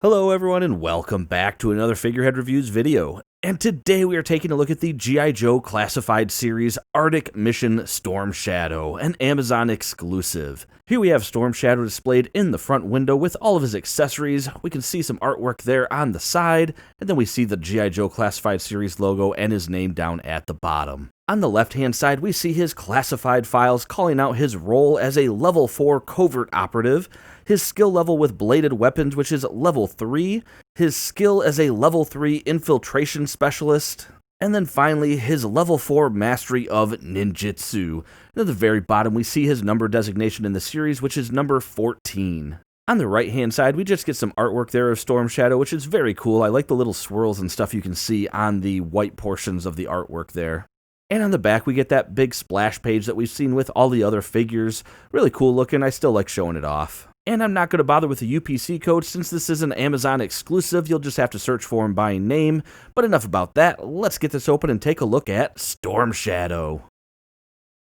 Hello everyone and welcome back to another Figurehead Reviews video. And today we are taking a look at the G.I. Joe Classified Series Arctic Mission Storm Shadow, an Amazon exclusive. Here we have Storm Shadow displayed in the front window with all of his accessories. We can see some artwork there on the side, and then we see the G.I. Joe Classified Series logo and his name down at the bottom. On the left-hand side, we see his classified files calling out his role as a Level 4 covert operative, his skill level with bladed weapons, which is Level 3, his skill as a Level 3 infiltration specialist, and then finally his Level 4 mastery of ninjutsu. And at the very bottom, we see his number designation in the series, which is number 14. On the right-hand side, we just get some artwork there of Storm Shadow, which is very cool. I like the little swirls and stuff you can see on the white portions of the artwork there. And on the back, we get that big splash page that we've seen with all the other figures. Really cool looking. I still like showing it off. And I'm not going to bother with the UPC code since this is an Amazon exclusive. You'll just have to search for him by name. But enough about that. Let's get this open and take a look at Storm Shadow.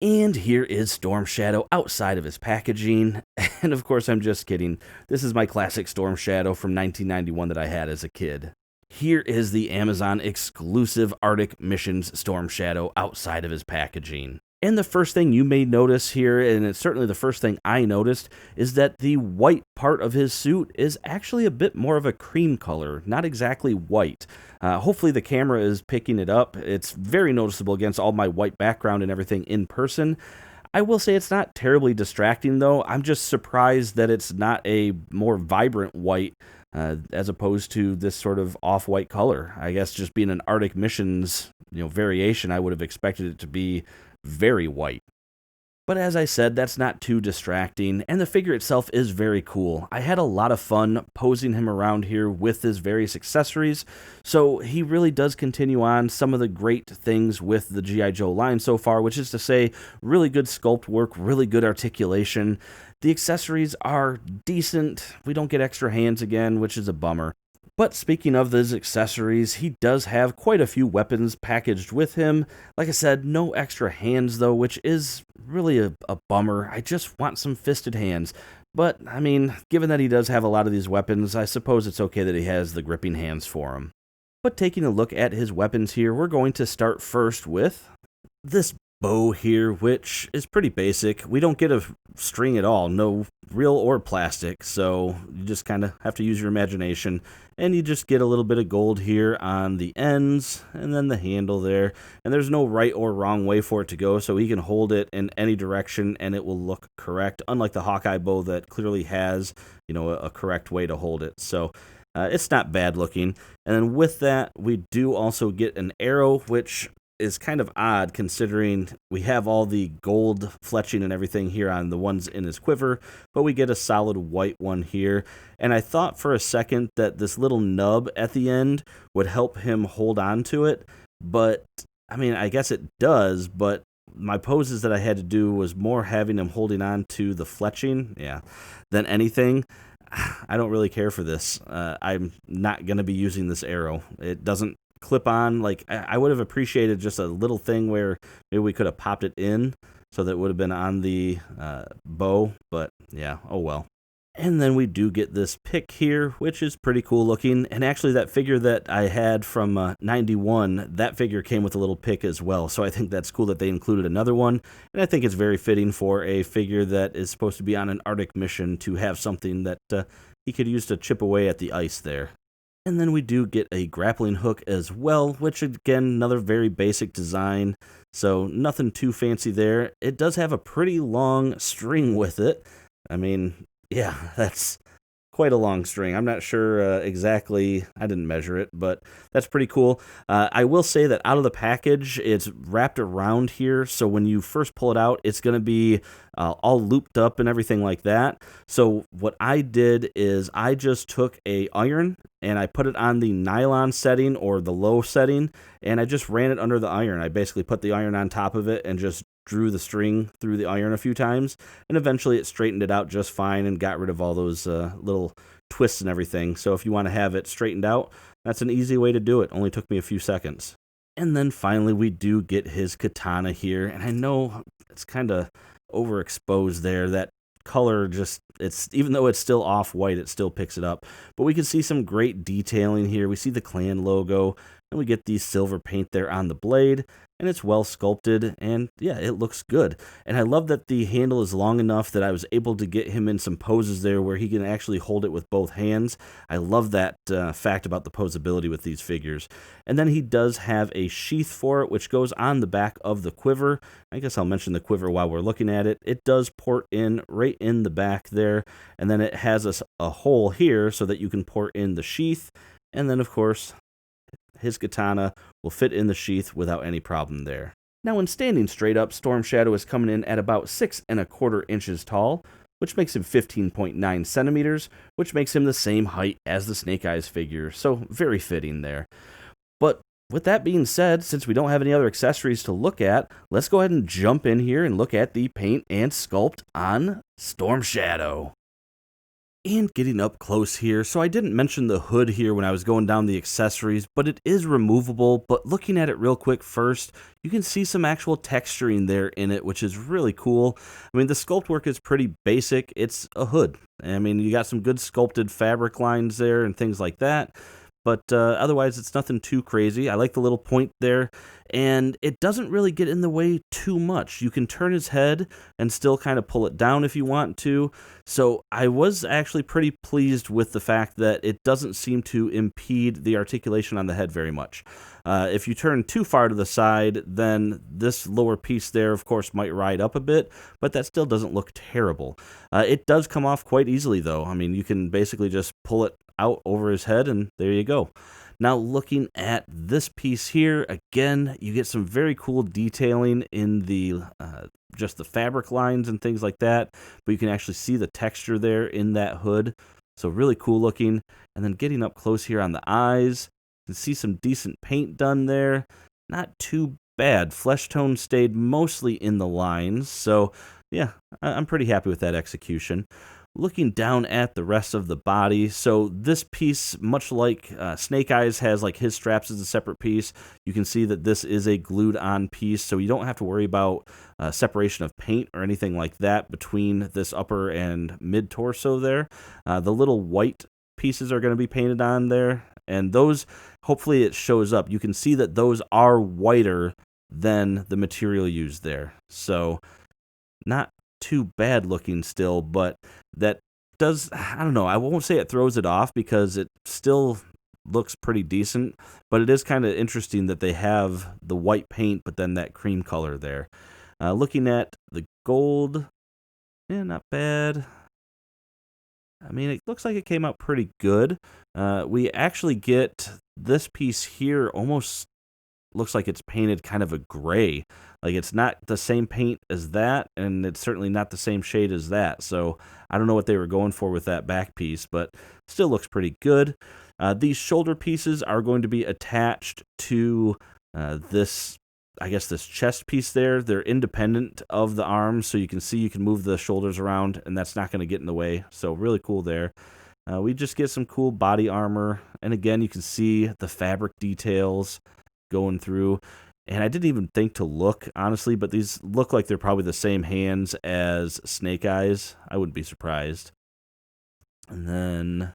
And here is Storm Shadow outside of his packaging. And of course, I'm just kidding. This is my classic Storm Shadow from 1991 that I had as a kid. Here is the Amazon exclusive Arctic Missions Storm Shadow outside of his packaging. And the first thing you may notice here, and it's certainly the first thing I noticed, is that the white part of his suit is actually a bit more of a cream color, not exactly white. Hopefully the camera is picking it up. It's very noticeable against all my white background and everything in person. I will say it's not terribly distracting though. I'm just surprised that it's not a more vibrant white as opposed to this sort of off-white color. I guess just being an Arctic Missions, variation, I would have expected it to be very white. But as I said, that's not too distracting, and the figure itself is very cool. I had a lot of fun posing him around here with his various accessories, so he really does continue on some of the great things with the G.I. Joe line so far, which is to say, really good sculpt work, really good articulation. The accessories are decent. We don't get extra hands again, which is a bummer. But speaking of those accessories, he does have quite a few weapons packaged with him. Like I said, no extra hands though, which is really a bummer. I just want some fisted hands. But, I mean, given that he does have a lot of these weapons, I suppose it's okay that he has the gripping hands for them. But taking a look at his weapons here, we're going to start first with this bow here, which is pretty basic. We don't get a string at all, no real or plastic, so you just kind of have to use your imagination. And you just get a little bit of gold here on the ends, and then the handle there. And there's no right or wrong way for it to go, so he can hold it in any direction and it will look correct, unlike the Hawkeye bow that clearly has, a correct way to hold it. So it's not bad looking. And then with that, we do also get an arrow, which is kind of odd considering we have all the gold fletching and everything here on the ones in his quiver, but we get a solid white one here. And I thought for a second that this little nub at the end would help him hold on to it, but I mean, I guess it does, but my poses that I had to do was more having him holding on to the fletching, than anything. I don't really care for this. I'm not going to be using this arrow. It doesn't clip on. Like, I would have appreciated just a little thing where maybe we could have popped it in so that it would have been on the bow, but yeah, oh well. And then we do get this pick here, which is pretty cool looking. And actually that figure that I had from 91, that figure came with a little pick as well. So I think that's cool that they included another one. And I think it's very fitting for a figure that is supposed to be on an Arctic mission to have something that he could use to chip away at the ice there. And then we do get a grappling hook as well, which again, another very basic design. So nothing too fancy there. It does have a pretty long string with it. I mean, yeah, that's quite a long string. I'm not sure exactly, I didn't measure it, but that's pretty cool. I will say that out of the package, it's wrapped around here, so when you first pull it out, it's going to be all looped up and everything like that. So what I did is I just took a iron and I put it on the nylon setting or the low setting, and I just ran it under the iron. I basically put the iron on top of it and just drew the string through the iron a few times, and eventually it straightened it out just fine and got rid of all those little twists and everything. So if you want to have it straightened out, that's an easy way to do it. Only took me a few seconds. And then finally we do get his katana here, and I know it's kind of overexposed there. That color just, it's, even though it's still off-white, it still picks it up. But we can see some great detailing here. We see the clan logo, and we get the silver paint there on the blade, and it's well sculpted, and yeah, it looks good. And I love that the handle is long enough that I was able to get him in some poses there where he can actually hold it with both hands. I love that fact about the posability with these figures. And then he does have a sheath for it, which goes on the back of the quiver. I guess I'll mention the quiver while we're looking at it. It does port in right in the back there, and then it has a hole here so that you can port in the sheath, and then of course his katana will fit in the sheath without any problem there. Now, when standing straight up, Storm Shadow is coming in at about 6¼ inches tall, which makes him 15.9 centimeters, which makes him the same height as the Snake Eyes figure, so very fitting there. But with that being said, since we don't have any other accessories to look at, let's go ahead and jump in here and look at the paint and sculpt on Storm Shadow. And getting up close here, so I didn't mention the hood here when I was going down the accessories, but it is removable. But looking at it real quick first, you can see some actual texturing there in it, which is really cool. I mean, the sculpt work is pretty basic. It's a hood. I mean, you got some good sculpted fabric lines there and things like that. But otherwise, it's nothing too crazy. I like the little point there, and it doesn't really get in the way too much. You can turn his head and still kind of pull it down if you want to. So I was actually pretty pleased with the fact that it doesn't seem to impede the articulation on the head very much. If you turn too far to the side, then this lower piece there, of course, might ride up a bit, but that still doesn't look terrible. It does come off quite easily, though. I mean, you can basically just pull it out over his head, and there you go. Now, looking at this piece here, again, you get some very cool detailing in the just the fabric lines and things like that, but you can actually see the texture there in that hood, so really cool looking. And then getting up close here on the eyes, you can see some decent paint done there. Not too bad. Flesh tone stayed mostly in the lines, so yeah, I'm pretty happy with that execution. Looking down at the rest of the body, so this piece, much like Snake Eyes has like his straps as a separate piece, you can see that this is a glued on piece, so you don't have to worry about separation of paint or anything like that between this upper and mid torso there. The little white pieces are going to be painted on there, and those, hopefully it shows up. You can see that those are whiter than the material used there, so not too bad looking still, but that does, I don't know, I won't say it throws it off because it still looks pretty decent, but it is kind of interesting that they have the white paint but then that cream color there. Looking at the gold, yeah, not bad. I mean, it looks like it came out pretty good. We actually get this piece here almost looks like it's painted kind of a gray. Like, it's not the same paint as that, and it's certainly not the same shade as that. So I don't know what they were going for with that back piece, but still looks pretty good. These shoulder pieces are going to be attached to this, I guess, this chest piece there. They're independent of the arms, so you can see you can move the shoulders around, and that's not going to get in the way. So really cool there. We just get some cool body armor, and again, you can see the fabric details going through. And I didn't even think to look, honestly, but these look like they're probably the same hands as Snake Eyes. I wouldn't be surprised. And then,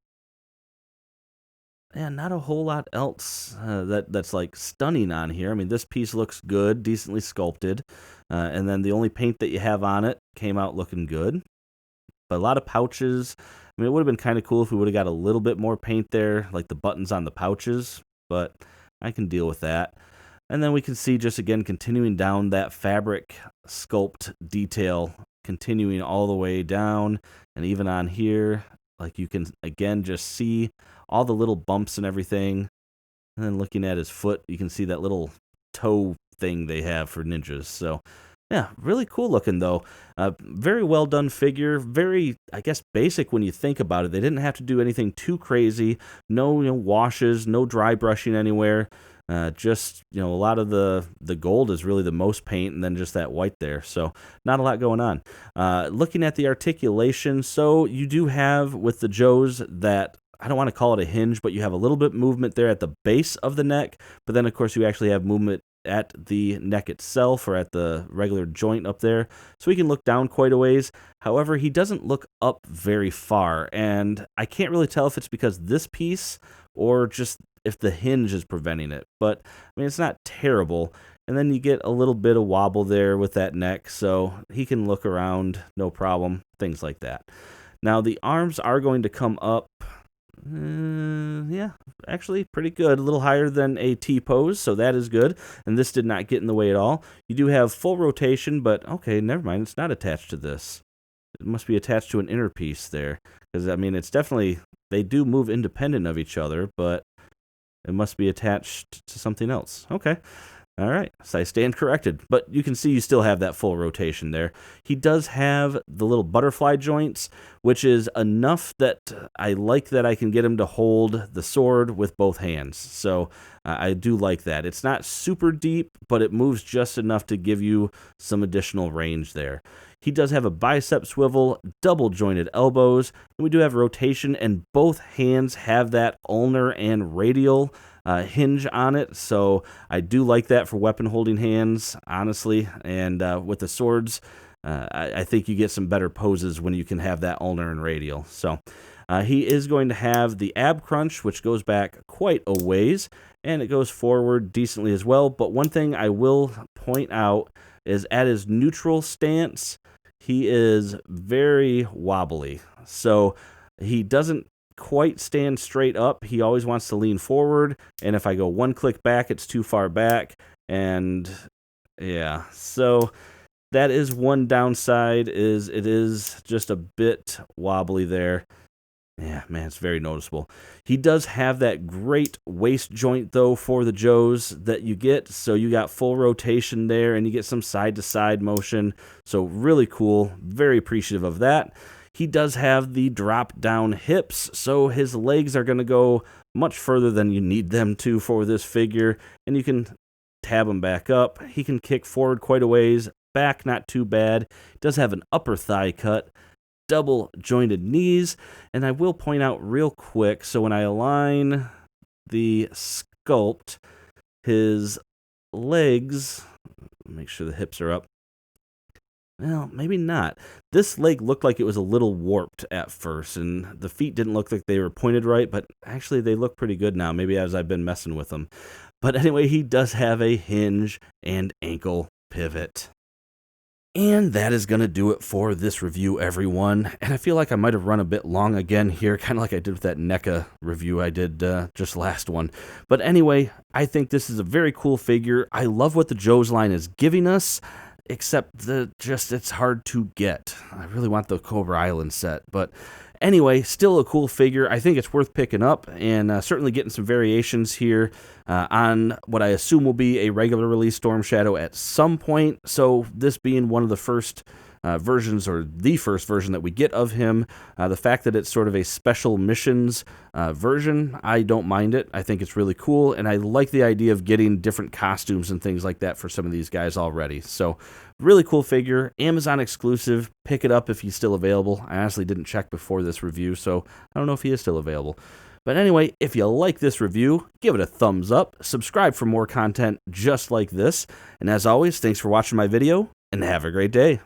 yeah, not a whole lot else that's like stunning on here. I mean, this piece looks good, decently sculpted. And then the only paint that you have on it came out looking good. But a lot of pouches. I mean, it would have been kind of cool if we would have got a little bit more paint there, like the buttons on the pouches, but I can deal with that. And then we can see just again continuing down that fabric sculpt detail, continuing all the way down, and even on here, like you can again just see all the little bumps and everything. And then looking at his foot, you can see that little toe thing they have for ninjas. So yeah, really cool looking though. Very well done figure. Very, I guess, basic when you think about it. They didn't have to do anything too crazy. No, washes, no dry brushing anywhere. Just, a lot of the gold is really the most paint, and then just that white there. So not a lot going on. Looking at the articulation, so you do have with the Joes that, I don't want to call it a hinge, but you have a little bit movement there at the base of the neck, but then of course you actually have movement at the neck itself or at the regular joint up there, so he can look down quite a ways. However, he doesn't look up very far, and I can't really tell if it's because this piece or just if the hinge is preventing it. But, I mean, it's not terrible. And then you get a little bit of wobble there with that neck, so he can look around, no problem, things like that. Now, the arms are going to come up, yeah, actually pretty good. A little higher than a T-pose, so that is good. And this did not get in the way at all. You do have full rotation, but okay, never mind. It's not attached to this. It must be attached to an inner piece there. Because, I mean, it's definitely, they do move independent of each other, but it must be attached to something else. Okay. All right, so I stand corrected, but you can see you still have that full rotation there. He does have the little butterfly joints, which is enough that I like that I can get him to hold the sword with both hands. So I do like that. It's not super deep, but it moves just enough to give you some additional range there. He does have a bicep swivel, double jointed elbows, and we do have rotation, and both hands have that ulnar and radial hinge on it, so I do like that for weapon holding hands, honestly. And with the swords, I think you get some better poses when you can have that ulnar and radial. So he is going to have the ab crunch, which goes back quite a ways, and it goes forward decently as well. But one thing I will point out is at his neutral stance, he is very wobbly. So he doesn't quite stand straight up. He always wants to lean forward, and if I go one click back, it's too far back. And yeah, so that is one downside, is it is just a bit wobbly there. Yeah, man, it's very noticeable. He does have that great waist joint, though, for the Joes that you get. So you got full rotation there, and you get some side-to-side motion. So really cool. Very appreciative of that. He does have the drop-down hips, so his legs are going to go much further than you need them to for this figure, and you can tab him back up. He can kick forward quite a ways, back not too bad. He does have an upper thigh cut, double jointed knees, and I will point out real quick, so when I align the sculpt, his legs, make sure the hips are up. Well, maybe not. This leg looked like it was a little warped at first, and the feet didn't look like they were pointed right, but actually they look pretty good now, maybe as I've been messing with them. But anyway, he does have a hinge and ankle pivot. And that is going to do it for this review, everyone. And I feel like I might have run a bit long again here, kind of like I did with that NECA review I did just last one. But anyway, I think this is a very cool figure. I love what the Joe's line is giving us, except it's hard to get. I really want the Cobra Island set, but anyway, still a cool figure. I think it's worth picking up, and certainly getting some variations here on what I assume will be a regular release Storm Shadow at some point. So this being one of the first versions, or the first version that we get of him, the fact that it's sort of a special missions version, I don't mind it. I think it's really cool, and I like the idea of getting different costumes and things like that for some of these guys already. So really cool figure, Amazon exclusive. Pick it up if he's still available. I honestly didn't check before this review, so I don't know if he is still available. But anyway, if you like this review, give it a thumbs up, subscribe for more content just like this, and as always, thanks for watching my video, and have a great day.